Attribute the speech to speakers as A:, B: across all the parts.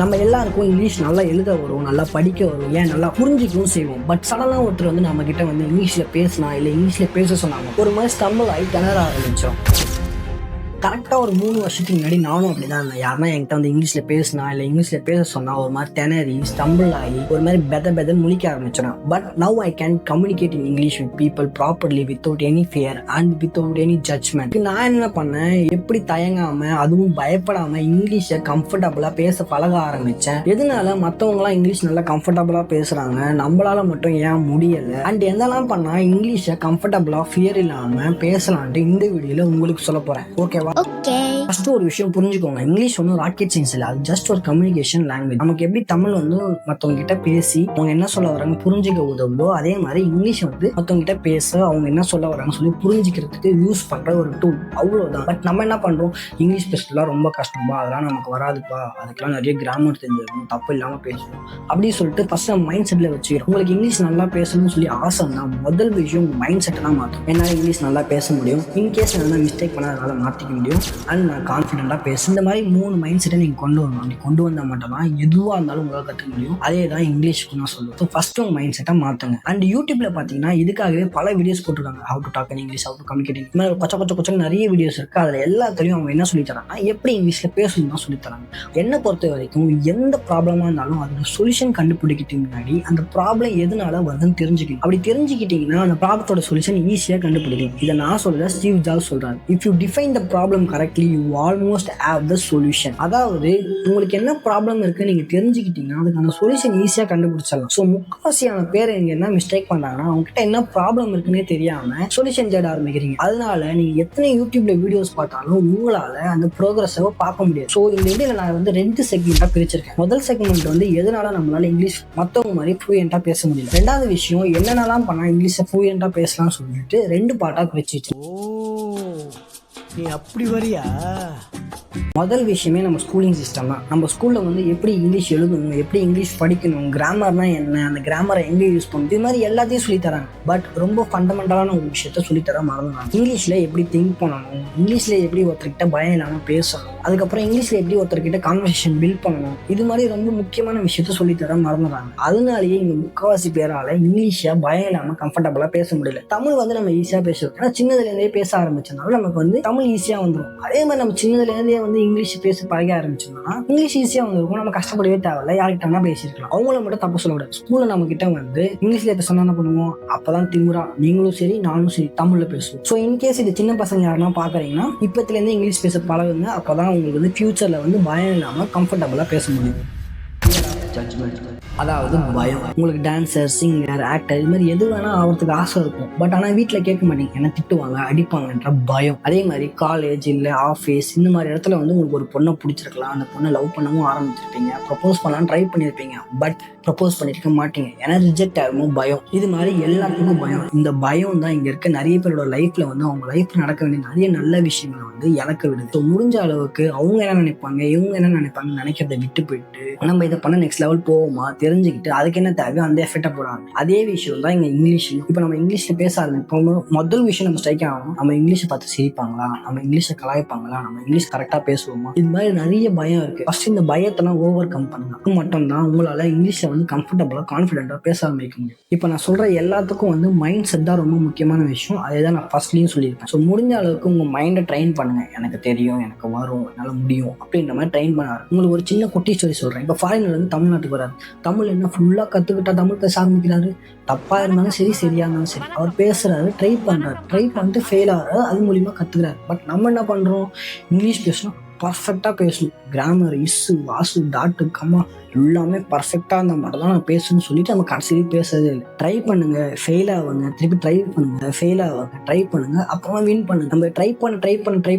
A: நம்ம எல்லாருக்கும் இங்கிலீஷ் நல்லா எழுத வரும், நல்லா படிக்க வரும், ஏன் நல்லா புரிஞ்சிக்கவும் செய்வோம். பட் சடனாக ஒருத்தர் வந்து நம்ம கிட்ட வந்து இங்கிலீஷில் பேசினா இல்லை இங்கிலீஷில் பேச சொன்னாங்க, ஒரு மாதிரி ஸ்டம்பிள் ஆகி திணற ஆரம்பிச்சோம். கரெக்டாக ஒரு 3 வருஷத்துக்கு முன்னாடி நானும் அப்படி தான் இருந்தேன். யாருன்னா என்கிட்ட வந்து இங்கிலீஷில் பேசினா இல்லை இங்கிலீஷில் பேச சொன்னால் ஒரு மாதிரி திணறி ஸ்டம்பிள் ஆகி ஒரு மாதிரி பெதன்னு முழிக்க ஆரம்பிச்சிடும். But now I can communicate in English with people properly without any fear and without any judgement. நான் என்ன பண்ணேன், எப்படி தயங்காமல் அதுவும் பயப்படாமல் இங்கிலீஷை கம்ஃபர்டபுளாக பேச பழக ஆரம்பித்தேன். எதனால மற்றவங்களாம் இங்கிலீஷ் நல்லா கம்ஃபர்டபுளாக பேசுகிறாங்க, நம்மளால மட்டும் ஏன் முடியலை, அண்ட் எதெல்லாம் பண்ணால் இங்கிலீஷை கம்ஃபர்டபுளாக ஃபியர் இல்லாமல் பேசலான்ட்டு இந்த வீடியோவில் உங்களுக்கு சொல்ல போகிறேன். ஓகேவா? ஃபர்ஸ்ட் ஒரு விஷயம் புரிஞ்சுக்கோங்க, இங்கிலீஷ் ஒன்றும் ராக்கெட் சயின்ஸ் இல்லை, அது ஜஸ்ட் ஒரு கம்யூனிகேஷன் லாங்குவேஜ். நமக்கு எப்படி தமிழ் வந்து மற்றவங்க கிட்ட பேசி அவங்க என்ன சொல்ல வராங்க புரிஞ்சுக்க உதவுதோ, அதே மாதிரி இங்கிலீஷ் வந்து மற்றவங்க கிட்ட பேச அவங்க என்ன சொல்ல வராங்க சொல்லி புரிஞ்சுக்கிறதுக்கு யூஸ் பண்ற ஒரு டூல், அவ்வளவுதான். பட் நம்ம என்ன பண்றோம், இங்கிலீஷ் பேசுறதுலாம் ரொம்ப கஷ்டம்பா, அதெல்லாம் நமக்கு வராதுப்பா, அதுக்கெல்லாம் நிறைய கிராமர் தெரிஞ்சிருக்கும், தப்பு இல்லாம பேசணும் அப்படின்னு சொல்லிட்டு ஃபர்ஸ்ட் நம்ம மைண்ட் செட்ல வச்சுக்கிறோம். உங்களுக்கு இங்கிலீஷ் நல்லா பேசணும்னு சொல்லி ஆசை தான், முதல் விஷயம் உங்க மைண்ட் செட்டை தான் மாற்றும். என்னால் இங்கிலீஷ் நல்லா பேச முடியும், இன்கேஸ் நான் மிஸ்டேக் பண்ண அதனால மாற்றிக்க முடியும், அண்ட் நான் கான்ஃபிடென்ட்டாக பேச. இந்த மாதிரி 3 மைண்ட் செட்டை நீங்கள் கொண்டு வரணும். அப்படி கொண்டு வந்தால் மட்டும் தான் எதுவாக இருந்தாலும் உங்களால் கற்றுக்க முடியும். அதே தான் இங்கிலீஷ்க்கு நான் சொல்லுவேன். ஸோ ஃபர்ஸ்ட் உங்கள் மைண்ட் செட்டை மாற்றுங்க. அண்ட் யூடியூப்ல பார்த்தீங்கன்னா இதுக்காகவே பல வீடியோஸ் போட்டிருக்காங்க, how to talk in English, how to communicate. இந்த மாதிரி கொச்ச நிறைய வீடியோஸ் இருக்குது. அதில் எல்லாத்துலையும் அவங்க என்ன சொல்லி தராங்கன்னா எப்படி இங்கிலீஷில் பேசணும் தான் சொல்லி தராங்க. என்னை பொறுத்த வரைக்கும் எந்த ப்ராப்ளமாக இருந்தாலும் அதோட சொல்யூஷன் கண்டுபிடிக்கிறதுக்கு முன்னாடி அந்த ப்ராப்ளம் எதனால வருதுன்னு தெரிஞ்சுக்கணும். அப்படி தெரிஞ்சுக்கிட்டீங்கன்னா அந்த ப்ராப்ளத்தோட சொல்யூஷன் ஈஸியாக கண்டுபிடிக்கும். இதை நான் சொல்ல ஸ்டீவ் ஜாப்ஸ் சொல்றாரு, if you define the problem correctly you almost have the solution. அதாவது உங்களுக்கு என்ன ப்ராப்ளம் இருக்கு நீங்க தெரிஞ்சுக்கிட்டீங்கன்னா அதுக்கான சொல்யூஷன் ஈஸியா கண்டுபிடிச்சிடலாம். ஸோ முக்காவாசியான பேர் இங்க என்ன மிஸ்டேக் பண்றாங்கன்னா, அவங்க கிட்ட என்ன ப்ராப்ளம் இருக்குன்னே தெரியாம சொல்யூஷன் தேட ஆரம்பிக்கிறீங்க. அதனால நீங்க எத்தனை யூடியூப்ல வீடியோஸ் பார்த்தாலும் உங்களால அந்த ப்ரோக்ரஸை பார்க்க முடியாது. ஸோ இந்த வீடியோல நான் வந்து 2 செக்மெண்டா பிரிச்சிருக்கேன். முதல் செக்மெண்ட் வந்து எதனால நம்மளால இங்கிலீஷ் மற்றவங்க மாதிரி ஃப்ளூயண்டா பேச முடியல. ரெண்டாவது விஷயம் என்னென்னலாம் பண்ணா இங்கிலீஷை ஃப்ளூயண்டா பேசலாம்னு சொல்லிட்டு 2 பார்ட்டா பிரிச்சு.
B: நீ அப்படி வரியா?
A: முதல் விஷயமே நம்ம ஸ்கூலிங் சிஸ்டம் தான். நம்ம ஸ்கூலில் வந்து எப்படி இங்கிலீஷ் எழுதணும், எப்படி இங்கிலீஷ் படிக்கணும், கிராமர்னா என்ன, அந்த கிராமரை எங்கே யூஸ் பண்ணணும், இது மாதிரி எல்லாத்தையும் சொல்லித்தராங்க. பட் ரொம்ப ஃபண்டமெண்டலான ஒரு விஷயத்த சொல்லித்தர மறந்துடுறாங்க. இங்கிலீஷில் எப்படி திங்க் பண்ணணும், இங்கிலீஷில் எப்படி ஒருத்தர்கிட்ட பயம் இல்லாமல் பேசணும், அதுக்கப்புறம் இங்கிலீஷில் எப்படி ஒருத்தர்கிட்ட கான்வர்சேஷன் பில்ட் பண்ணணும், இது மாதிரி ரொம்ப முக்கியமான விஷயத்த சொல்லித்தர மறந்துடுறாங்க. அதனாலேயே இங்கே முக்கால்வாசி பேரால் இங்கிலீஷை பயம் இல்லாமல் கம்ஃபர்டபுளாக பேச முடியல. தமிழ் வந்து நம்ம ஈஸியாக பேசுவோம், ஏன்னா சின்னதுலேருந்தே பேச ஆரம்பிச்சதுனால நமக்கு வந்து தமிழ் ஈஸியாக வந்துடும். அதே மாதிரி நம்ம சின்னதுலேருந்தே வந்து இங்கிலீஷ் பேச பழக ஆரம்பிச்சோம்னா இங்கிலீஷ் ஈஸியாக வந்துருக்கும், நம்ம கஷ்டப்படவே தேவையில்ல, யார்கிட்ட பேசியிருக்கலாம். அவங்கள மட்டும் தப்பு சொல்லக்கூடாது. ஸ்கூல்ல நம்ம கிட்ட வந்து இங்கிலீஷ்ல பேசணும் என்ன பண்ணுவோம், அப்பதான் திமுறா நீங்களும் சரி நானும் சரி தமிழ்ல பேசுவோம். ஸோ இன்கேஸ் இது சின்ன பசங்க யாருன்னா பாக்குறீங்கன்னா இப்பத்துல இருந்து இங்கிலீஷ் பேச பழகுங்க. அப்பதான் உங்களுக்கு வந்து ஃபியூச்சர்ல வந்து பயம் இல்லாம கம்ஃபர்டபுளா பேச முடியும். அதாவது பயம். உங்களுக்கு டான்சர், சிங்கர், ஆக்டர் இது மாதிரி எது வேணா ஆகிறதுக்கு ஆசை இருக்கும். பட் ஆனால் வீட்டில் கேட்க மாட்டீங்க, என்ன திட்டுவாங்க அடிப்பாங்கன்ற பயம். அதே மாதிரி காலேஜ் இல்லை ஆஃபீஸ் இந்த மாதிரி இடத்துல வந்து உங்களுக்கு ஒரு பொண்ணை பிடிச்சிருக்கலாம், அந்த பொண்ணை லவ் பண்ணவும் ஆரம்பிச்சிருப்பீங்க, ப்ரப்போஸ் பண்ணலான்னு ட்ரை பண்ணியிருப்பீங்க, பட் ப்ரப்போஸ் பண்ணியிருக்க மாட்டீங்க, ஏன்னா ரிஜெக்ட் ஆகும் பயம். இது மாதிரி எல்லாத்துக்கும் பயம். இந்த பயம் தான் இங்கே இருக்க நிறைய பேரோட லைஃப்ல வந்து அவங்க லைஃப்ல நடக்க வேண்டிய நிறைய நல்ல விஷயங்களை வந்து இழக்க விடுது. ஸோ முடிஞ்ச அளவுக்கு அவங்க என்ன நினைப்பாங்க இவங்க என்ன நினைப்பாங்க நினைக்கிறத விட்டு போயிட்டு நம்ம இதை பண்ண நெக்ஸ்ட் லெவல் போவோமா தெரிஞ்சுக்கிட்டு அதுக்கு என்ன தேவையோ அந்த எஃபெக்டை போடுறாங்க. அதே விஷயம் தான் இங்க இங்கிலீஷ்லையும். இப்போ நம்ம இங்கிலீஷ்ல பேச ஆரம்பிப்போம், முதல் விஷயம் நம்ம ஸ்ட்ரைக் ஆகணும், நம்ம இங்கிலீஷை பார்த்து சிரிப்பாங்களா, நம்ம இங்கிலீஷை கலாய்ப்பாங்களா, நம்ம இங்கிலீஷ் கரெக்டா பேசுவோமா, இது மாதிரி நிறைய பயம் இருக்கு. ஃபர்ஸ்ட் இந்த பயத்தெல்லாம் ஓவர் கம் பண்ணுங்க. அது மட்டும் தான் உங்களால இங்கிலீஷ்ல வந்து கம்ஃபர்டபுளா கான்ஃபிடென்ட்டா பேச ஆரம்பிக்க முடியும். இப்போ நான் சொல்ற எல்லாத்துக்கும் வந்து மைண்ட் செட் தான் ரொம்ப முக்கியமான விஷயம். அதே தான் நான் ஃபர்ஸ்ட்லயும் சொல்லியிருப்பேன். ஸோ முடிஞ்ச அளவுக்கு உங்க மைண்டை ட்ரெயின் பண்ணுங்க. எனக்கு தெரியும், எனக்கு வரும், என்னால முடியும் அப்படின்ற மாதிரி ட்ரெயின் பண்ணாரு. உங்களுக்கு ஒரு சின்ன குட்டி ஸ்டோரி சொல்றேன். இப்போ ஃபாரின்ல இருந்து தமிழ்நாட்டுக்கு வராரு, தமிழ் என்ன ஃபுல்லா கத்துக்கிட்டா தமிழ் பேச ஆரம்பிக்கிறாரு. தப்பா இருந்தாலும் சரி சரியா இருந்தாலும் சரி அவர் பேசுறாரு, ட்ரை பண்றாரு, ட்ரை பண்ணிட்டு ஃபெயில் ஆகிறாரு, அது மூலியமா கத்துக்கிறாரு. பட் நம்ம என்ன பண்றோம், இங்கிலீஷ் பேசணும், பர்ஃபெக்டா பேசணும், கிராமர், இஸ்ஸு, வாசு, டாட்டு, கம்மா எல்லாமே பர்ஃபெக்டாக இருந்தால் மட்டும் தான் நான் பேசணும்னு சொல்லிட்டு நம்ம கடைசியில் பேசுறதே இல்லை. ட்ரை பண்ணுங்க, ஃபெயில் ஆகுங்க, திருப்பி ட்ரை பண்ணுங்க, ஃபெயில் ஆகுங்க, ட்ரை பண்ணுங்க, அப்புறமா வின் பண்ணுங்க. நம்ம ட்ரை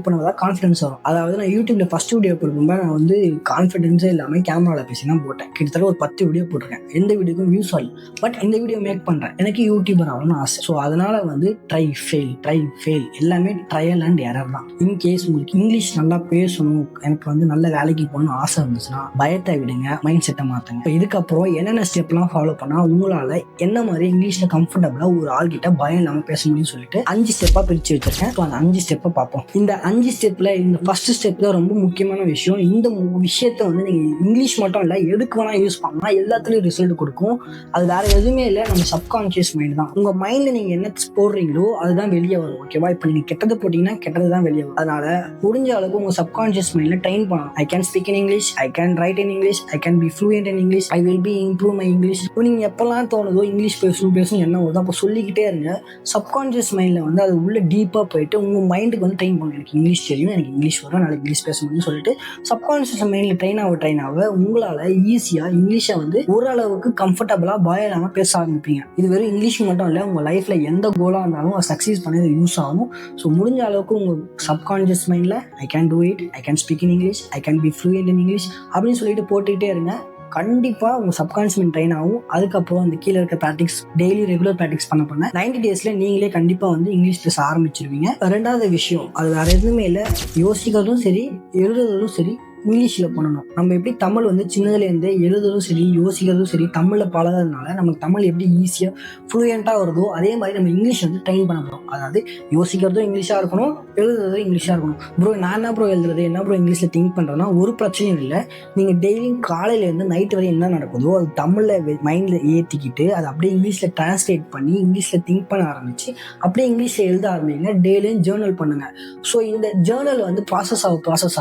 A: பண்ணதான் கான்ஃபிடன்ஸ் வரும். அதாவது நான் யூடியூப்ல ஃபர்ஸ்ட் வீடியோ போடும்போது நான் வந்து கான்ஃபிடன்ஸே இல்லாமல் கேமராவில் பேசி தான் போட்டேன். கிட்டத்தட்ட ஒரு 10 வீடியோ போட்டிருக்கேன். எந்த வீடியோக்கும் வியூஸ் ஆகல. பட் இந்த வீடியோ மேக் பண்ணுறேன், எனக்கு யூடியூபர் ஆகணும்னு ஆசை. ஸோ அதனால வந்து ட்ரை ஃபெயில் எல்லாமே ட்ரையல் அண்ட் எரர் தான். இன்கேஸ் உங்களுக்கு இங்கிலீஷ் நல்லா பேசணும், படிக்கணும், எனக்கு வந்து நல்ல வேலைக்கு போகணும்னு ஆசை இருந்துச்சுன்னா பயத்தை விடுங்க, மைண்ட் செட்டை மாற்றுங்க. இப்போ இதுக்கப்புறம் என்னென்ன ஸ்டெப்லாம் ஃபாலோ பண்ணால் உங்களால் என்ன மாதிரி இங்கிலீஷில் கம்ஃபர்டபுளாக ஒரு ஆள்கிட்ட பயம் இல்லாமல் பேச முடியும்னு சொல்லிட்டு 5 ஸ்டெப்பாக பிரித்து வச்சிருக்கேன். ஸோ அந்த 5 ஸ்டெப்பை பார்ப்போம். இந்த 5 ஸ்டெப்பில் இந்த ஃபர்ஸ்ட் ஸ்டெப் தான் ரொம்ப முக்கியமான விஷயம். இந்த விஷயத்தை வந்து நீங்கள் இங்கிலீஷ் மட்டும் இல்லை எதுக்கு வேணால் யூஸ் பண்ணலாம், எல்லாத்துலேயும் ரிசல்ட் கொடுக்கும். அது வேறு எதுவுமே இல்லை, நம்ம சப்கான்ஷியஸ் மைண்ட் தான். உங்கள் மைண்டில் நீங்கள் என்ன போடுறீங்களோ அதுதான் வெளியே வரும். ஓகேவா? இப்போ நீங்கள் கெட்டது போட்டிங்கன்னா கெட்டது தான் வெளியே வரும். அதனால முடிஞ்ச அளவுக்கு உங்கள் சப்கான்ஷியஸ் மைண்டில் ட்ரெயின் பண்ணலாம். I can speak in English, I can write in English, I can be fluent in English, I will be improve my English. இப்போ நீங்கள் எப்போல்லாம் தோணுதோ இங்கிலீஷ் பேசணும் என்ன வருதோ அப்போ சொல்லிக்கிட்டே இருங்க. சப்கான்ஷியஸ் மைண்டில் வந்து அது உள்ள டீப்பாக போயிட்டு உங்கள் மைண்டுக்கு வந்து ட்ரெயின் பண்ணுங்க. எனக்கு இங்கிலீஷ் தெரியும், எனக்கு இங்கிலீஷ் வரும், நாளைக்கு இங்கிலீஷ் பேச முடியும்னு சொல்லிட்டு சப்கான்ஷியஸ் மைண்டில் ட்ரெயின் ஆக உங்களால் ஈஸியாக இங்கிலீஷை வந்து ஓரளவுக்கு கம்ஃபர்டபுளாக பயம் இல்லாமல் பேச ஆரம்பிப்பீங்க. இது வெறும் இங்கிலீஷ் மட்டும் இல்லை, உங்கள் லைஃப்பில் எந்த கோலாக இருந்தாலும் அதை சக்ஸஸ் பண்ணி யூஸ் ஆகும். ஸோ முடிஞ்ச அளவுக்கு உங்கள் சப்கான்ஷியஸ் மைண்டில் I can do it, I can speak in English, I can be fluent in English அப்படின்னு சொல்லிட்டு போட்டுக்கிட்டே இருங்க. கண்டிப்பாக உங்கள் சப்கான்ஷியஸ் மைண்ட் ட்ரெயின் ஆகும். அதுக்கப்புறம் அந்த கீழே இருக்க ப்ராக்டிக்ஸ் டெய்லி ரெகுலர் ப்ராக்டிக்ஸ் பண்ண 90 டேஸில் நீங்களே கண்டிப்பாக வந்து இங்கிலீஷ் பேச ஆரம்பிச்சிருவீங்க. ரெண்டாவது விஷயம், அது வேறு எதுவுமே இல்லை, யோசிக்கிறதும் சரி எழுதுறதும் சரி இங்கிலீஷில் பண்ணணும். நம்ம எப்படி தமிழ் வந்து சின்னதுலேருந்தே எழுதுறதும் சரி யோசிக்கிறதும் சரி தமிழில் பழகிறதுனால நமக்கு தமிழ் எப்படி ஈஸியாக ஃப்ளூயண்ட்டாக வருதோ அதே மாதிரி நம்ம இங்கிலீஷ் வந்து ட்ரெயின் பண்ண போகிறோம். அதாவது யோசிக்கிறதும் இங்கிலீஷாக இருக்கணும், எழுதுறதும் இங்கிலீஷாக இருக்கணும். ப்ரோ நான் என்ன ப்ரோ எழுதுறது, என்ன ப்ரோ இங்கிலீஷில் திங்க் பண்ணுறேன்னா ஒரு பிரச்சனையும் இல்லை. நீங்கள் டெய்லியும் காலையிலேருந்து நைட்டு வரை என்ன நடக்குதோ அது தமிழில் மைண்டில் ஏற்றிக்கிட்டு அதை அப்படியே இங்கிலீஷில் டிரான்ஸ்லேட் பண்ணி இங்கிலீஷில் திங்க் பண்ண ஆரம்பித்து அப்படியே இங்கிலீஷில் எழுத ஆரம்பிங்க. டெய்லியும் ஜேர்னல் பண்ணுங்கள். ஸோ இந்த ஜேர்னல் வந்து ப்ராசஸ்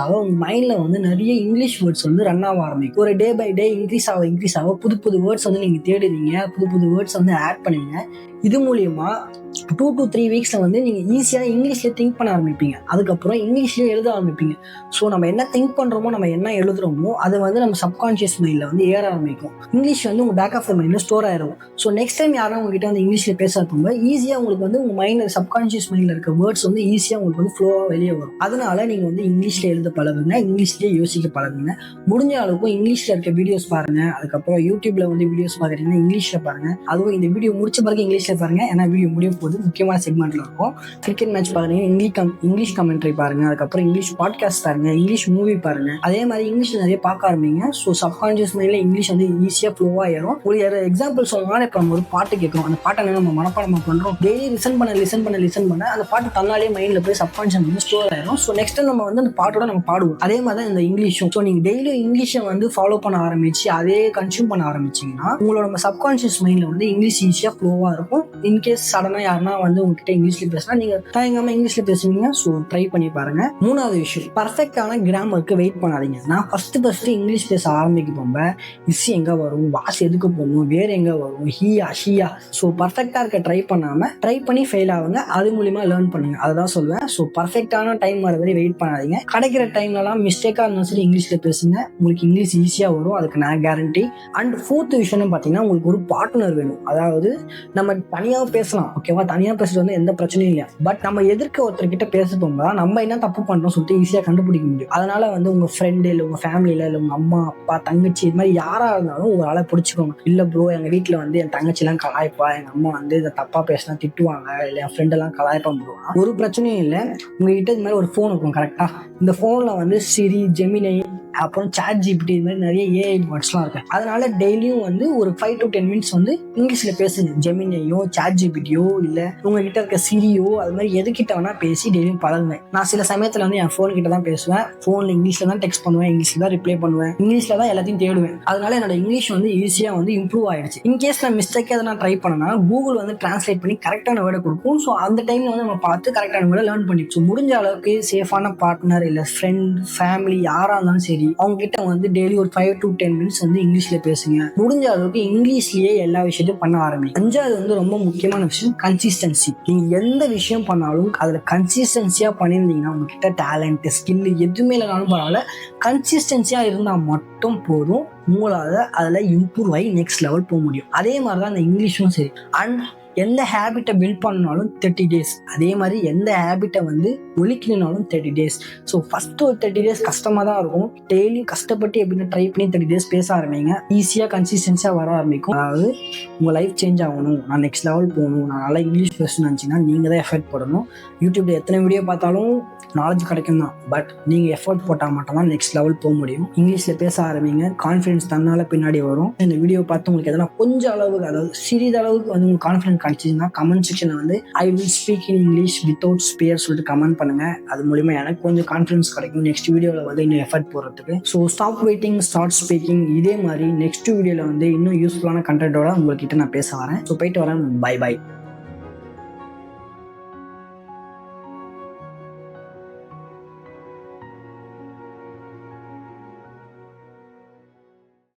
A: ஆக உங்கள் மைண்டில் வந்து நிறைய இங்கிலீஷ் வேர்ட்ஸ் வந்து ரன் ஆக ஆரம்பிக்கும். ஒரு டே பை டே இன்க்ரீஸ் ஆக புது வேர்ட்ஸ் வந்து நீங்கள் தேடுவீங்க, புது வேர்ட்ஸ் வந்து ஆட் பண்ணுவீங்க. இது மூலியமா 2 to 3 வீக்ஸில் வந்து நீங்கள் ஈஸியாக இங்கிலீஷில் திங்க் பண்ண ஆரம்பிப்பீங்க. அதுக்கப்புறம் இங்கிலீஷ்லேயே எழுத ஆரம்பிப்பீங்க. ஸோ நம்ம என்ன திங்க் பண்ணுறோமோ நம்ம என்ன எழுதுகிறோமோ அதை வந்து நம்ம சப்கான்ஷியஸ் மைண்டில் வந்து ஏற ஆரம்பிக்கும். இங்கிலீஷ் வந்து உங்கள் பேக் ஆஃப் த மைண்டில் ஸ்டோர் ஆயிரும். ஸோ நெக்ஸ்ட் டைம் யாரும் உங்ககிட்ட வந்து இங்கிலீஷில் பேச போகும்போது ஈஸியாக உங்களுக்கு வந்து உங்கள் மைண்டில் சப்கான்ஷியஸ் மைண்டில் இருக்க வேர்ட்ஸ் வந்து ஈஸியாக உங்களுக்கு வந்து ஃப்ளோவாக வெளியே வரும். அதனால நீங்கள் வந்து இங்கிலீஷில் எழுத பழகுங்க, இங்கிலீஷ்லேயே யோசிக்க பழகுங்க. முடிஞ்ச அளவுக்கு இங்கிலீஷில் இருக்க வீடியோஸ் பாருங்கள். அதுக்கப்புறம் யூடியூப்பில் வந்து வீடியோஸ் பார்க்குறீங்கன்னா இங்கிலீஷில் பாருங்கள். அதுவும் இந்த வீடியோ முடிச்ச பிறகு இங்கிலீஷில் பாருங்கள். ஏன்னா வீடியோ முடிய போது முக்கியமான செக்மெண்ட்ல இருக்கும். கிரிக்கெட் மேட்ச் பாருங்க, இங்கிலீஷ் கமெண்ட்ரி பாருங்க, அதுக்கப்புறம் இங்கிலீஷ் பாட்காஸ்ட் பாருங்க, இங்கிலீஷ் மூவி பாருங்க. அதே மாதிரி இங்கிலீஷ்ல நிறைய பார்க்க ஆரம்பிங்க. ஸோ சப்கான்ஷியஸ் மைண்ட்ல இங்கிலீஷ் வந்து ஈஸியாக ஃப்ளோவா ஏறும். ஒரு எக்ஸாம்பிள் சொல்லலாம், இப்போ நம்ம ஒரு பாட்டு கேட்கறோம், அந்த பாட்டை நம்ம மனப்பாடம் பண்றோம், டெய்லி லிசன் பண்ண அந்த பாட்டு தன்னாலே மைண்ட்ல போய் சப்கான்ஷியஸ் மைண்ட் ஸ்டோர் ஆயிரும். ஸோ நெக்ஸ்ட் நம்ம வந்து அந்த பாட்டோட நம்ம பாடுவோம். அதே மாதிரி தான் இந்த இங்கிலீஷும். ஸோ நீங்க டெய்லி இங்கிலீஷை வந்து ஃபாலோ பண்ண ஆரம்பிச்சு அதே கன்சியூம் பண்ண ஆரம்பிச்சீங்கன்னா உங்களோட சப்கான்ஷியஸ் மைண்ட்ல வந்து இங்கிலீஷ் ஈஸியாக ஃப்ளோவா இருக்கும். இன்கேஸ் சடனாக யாருன்னா வந்து உங்ககிட்ட இங்கிலீஷ்ல பேசினா நீங்க தயங்காம இங்கிலீஷ்ல பேசுவீங்க. ஸோ ட்ரை பண்ணி பாருங்க. மூணாவது விஷயம், பர்ஃபெக்டான கிராமருக்கு வெயிட் பண்ணாதீங்க. நான் ஃபர்ஸ்ட் இங்கிலீஷ் பேச ஆரம்பிக்க போகும்போது இஸ் எங்க வரும், வாஸ் எதுக்கு போகணும், வேற எங்க வரும், ஹியா ஷியா. ஸோ பர்ஃபெக்டா இருக்க ட்ரை பண்ணி ஃபெயில் ஆகுங்க. அது மூலியமா லேர்ன் பண்ணுங்க. அதான் சொல்லுவேன். ஸோ பர்ஃபெக்டான டைம் வர வரை வெயிட் பண்ணாதீங்க. கிடைக்கிற டைம்லலாம் மிஸ்டேக்கா இருந்தாலும் சரி இங்கிலீஷ்ல பேசுங்க. உங்களுக்கு இங்கிலீஷ் ஈஸியா வரும், அதுக்கு நான் கேரண்டி. அண்ட் ஃபோர்த் விஷயம் பார்த்தீங்கன்னா உங்களுக்கு ஒரு பார்ட்னர் வேணும். அதாவது நம்ம தனியாக பேசலாம், ஓகேவா? தனியாக பேசுறது வந்து எந்த பிரச்சனையும் இல்லை. பட் நம்ம எதிர்க்க ஒருத்தர்கிட்ட பேச போகும்போது நம்ம என்ன தப்பு பண்றோம் சொல்லிட்டு ஈஸியாக கண்டுபிடிக்க முடியும். அதனால வந்து உங்க ஃப்ரெண்டு இல்லை உங்க ஃபேமிலியில இல்லை உங்க அம்மா அப்பா தங்கச்சி இது மாதிரி யாரா இருந்தாலும் ஒரு ஆளை பிடிச்சிக்கோங்க. இல்லை ப்ரோ எங்க வீட்டில் வந்து என் தங்கச்சி எல்லாம் கலாய்ப்பா, எங்க அம்மா வந்து இதை தப்பா பேசினா திட்டுவாங்க, இல்லை என் ஃப்ரெண்ட் எல்லாம் கலாய்ப்பா போடுவாங்க, ஒரு பிரச்சனையும் இல்லை. உங்ககிட்ட இது மாதிரி ஒரு ஃபோன் இருக்கும் கரெக்டா? இந்த ஃபோன்ல வந்து சிரி, ஜெமினை, அப்புறம் சாட் ஜிபிடி இது மாதிரி நிறைய ஏஐ வேர்ட்ஸ்லாம் இருக்கு. அதனால டெய்லியும் வந்து ஒரு 5 to 10 மினிட்ஸ் வந்து இங்கிலீஷ்ல பேசுங்க. ஜெமினையோ சாட் ஜிபிடியோ இல்லை உங்ககிட்ட இருக்க சிரியோ அது மாதிரி எதுக்கிட்ட வேணா பேசி டெய்லியும் பழகுங்க. நான் சில சமயத்துல வந்து என் ஃபோன் கிட்ட தான் பேசுவேன், ஃபோன்ல இங்கிலீஷ்ல தான் டெக்ஸ்ட் பண்ணுவேன், இங்கிலீஷ்ல தான் ரிப்ளை பண்ணுவேன், இங்கிலீஷ்ல தான் எல்லாத்தையும் தேடுவேன். அதனால என்னோட இங்கிலீஷ் வந்து ஈஸியா வந்து இம்ப்ரூவ் ஆயிடுச்சு. இன்கேஸ் நான் மிஸ்டேக்கே எதனா ட்ரை பண்ணனா கூகுள் வந்து டிரான்ஸ்லேட் பண்ணி கரெக்டான வேர்டை கொடுக்கும். ஸோ அந்த டைம்ல வந்து நம்ம பார்த்து கரெக்டான வேர்டை லேர்ன் பண்ணி முடிஞ்ச அளவுக்கு சேஃபான பார்ட்னர் இல்லை ஃப்ரெண்ட் ஃபேமிலி யாரா இருந்தாலும் சரி அவங்க கிட்ட வந்து டெய்லி ஒரு 5 to 10 மினிட்ஸ் வந்து இங்கிலீஷ்ல பேசுங்க. முடிஞ்ச அளவுக்கு இங்கிலீஷ்லயே எல்லா விஷயத்தையும் பண்ண ஆரம்பிங்க. அஞ்சாவது வந்து ரொம்ப முக்கியமான விஷயம் கன்சிஸ்டன்சி. நீங்க எந்த விஷயம் பண்ணாலும் அதுல கன்சிஸ்டன்சியா பண்ணியிருந்தீங்கன்னா உங்ககிட்ட டேலண்ட் ஸ்கில் எதுவுமே இல்லைனாலும் பரவாயில்ல, கன்சிஸ்டன்சியா இருந்தா மட்டும் போதும். உங்களால் அதில் இம்ப்ரூவ் ஆகி நெக்ஸ்ட் லெவல் போக முடியும். அதே மாதிரி தான் அந்த இங்கிலீஷும் சரி. அண்ட் எந்த ஹேபிட்டை பில்ட் பண்ணாலும் 30 days, அதே மாதிரி எந்த ஹேபிட்டை வந்து ஒழிக்கணும்னாலும் 30 days. ஸோ ஃபஸ்ட்டு ஒரு 30 days கஷ்டமாக தான் இருக்கும். டெய்லியும் கஷ்டப்பட்டு எப்படின்னு ட்ரை பண்ணி 30 days பேச ஆரம்பிங்க. ஈஸியாக கன்சிஸ்டன்ஸியாக வர ஆரம்பிக்கும். அதாவது உங்கள் லைஃப் சேஞ்ச் ஆகணும், நான் நெக்ஸ்ட் லெவல் போகணும், நான் நல்லா இங்கிலீஷ் பேசணும்னு நினச்சிங்கன்னா நீங்கள் தான் எஃபர்ட் போடணும். யூடியூப்பில் எத்தனை வீடியோ பார்த்தாலும் நாலேஜ் கிடைக்கும் தான், பட் நீங்கள் எஃபர்ட் போட்டால் மட்டும்தான் நெக்ஸ்ட் லெவல் போக முடியும். இங்கிலீஷில் பேச ஆரம்பிங்க, கான்ஃபிடன்ஸ் தன்னால் பின்னாடி வரும். இந்த வீடியோ பார்த்து உங்களுக்கு எதனா கொஞ்சம் அளவுக்கு, அதாவது சிறிதளவுக்கு வந்து உங்களுக்கு கான்ஃபிடன்ஸ் கிடைச்சிங்கன்னா கமெண்ட் செக்ஷனில் வந்து I will speak in English without fear சொல்லிட்டு கமெண்ட் பண்ணுங்கள். அது மூலிமா எனக்கு கொஞ்சம் கான்ஃபிடன்ஸ் கிடைக்கும் நெக்ஸ்ட் வீடியோவில் வந்து இன்னும் எஃபர்ட் போடுறதுக்கு. So stop waiting, start speaking. இதே மாதிரி நெக்ஸ்ட் வீடியோவில் வந்து இன்னும் யூஸ்ஃபுல்லான கண்டென்ட்டோட உங்கள்கிட்ட நான் பேச வரேன். ஸோ போயிட்டு வரேன். Bye by.